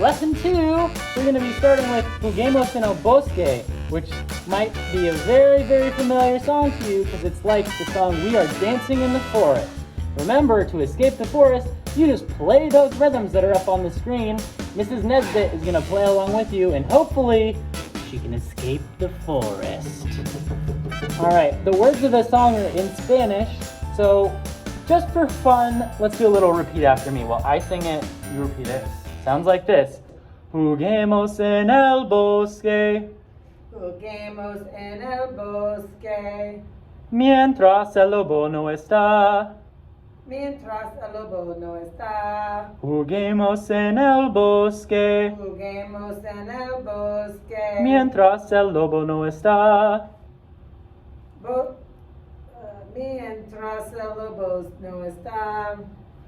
lesson 2, we're going to be starting with Juguemos en el Bosque, which might be a very, very familiar song to you because it's like the song We Are Dancing in the Forest. Remember, to escape the forest, you just play those rhythms that are up on the screen. Mrs. Nesbit is going to play along with you, and hopefully she can escape the forest. Alright, the words of the song are in Spanish, so just for fun, let's do a little repeat after me. While I sing it, you repeat it. Sounds like this. Juguemos en el bosque. Juguemos en el bosque. Mientras el lobo no está. Mientras el lobo no está. Juguemos en el bosque. Juguemos en el bosque. Mientras el lobo no está. Mientras el lobo no está.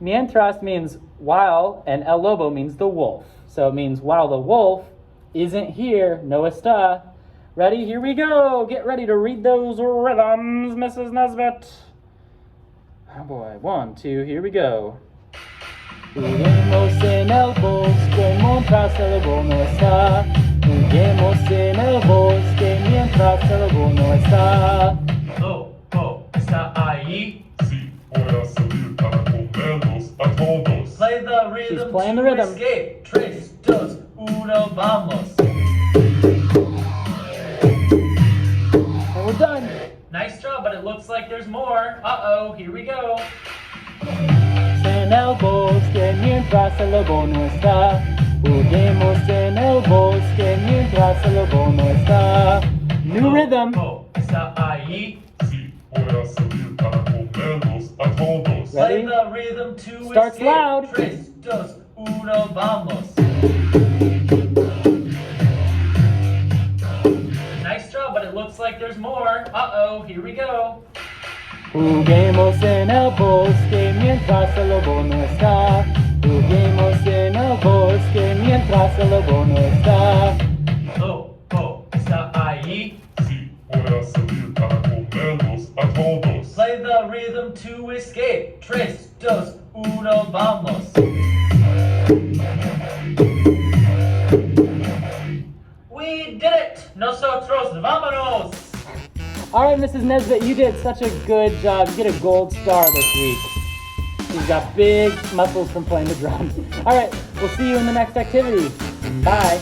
Mientras means while, and el lobo means the wolf. So it means while the wolf isn't here, no está. Ready? Here we go. Get ready to read those rhythms, Mrs. Nesbit. Oh boy, 1, 2, here we go. Juguemos en el bosque mientras el lobo no está. Juguemos en el bosque mientras el lobo no está. Lobo está ahí. Sí, voy a salir para comerlos a todos. Play the rhythm. She's playing the to rhythm. Escape. 3, 2, 1, vamos. And we're done. Nice job, but it looks like there's more. Uh-oh, here we go. En el bosque mientras el lobo no está. Juguemos en el bosque mientras el lobo no está. New rhythm. Lobo está ahí. Sí, voy a salir para comerlos a todos. Ready? Play the rhythm to Starts escape. loud. 3, 2, 1, vamos. Nice job, but it looks like there's more. Uh-oh, here we go. Juguemos en el bosque mientras el lobo no está. Juguemos en el bosque mientras el lobo no está. Lobo está ahí. Sí, voy a salir para comerlos a todos. Play the rhythm to escape. 3, 2, 1, vamos. We did it! Nosotros vámonos! Alright, Mrs. Nesbit, you did such a good job. You get a gold star this week. She's got big muscles from playing the drums. Alright, we'll see you in the next activity. Bye.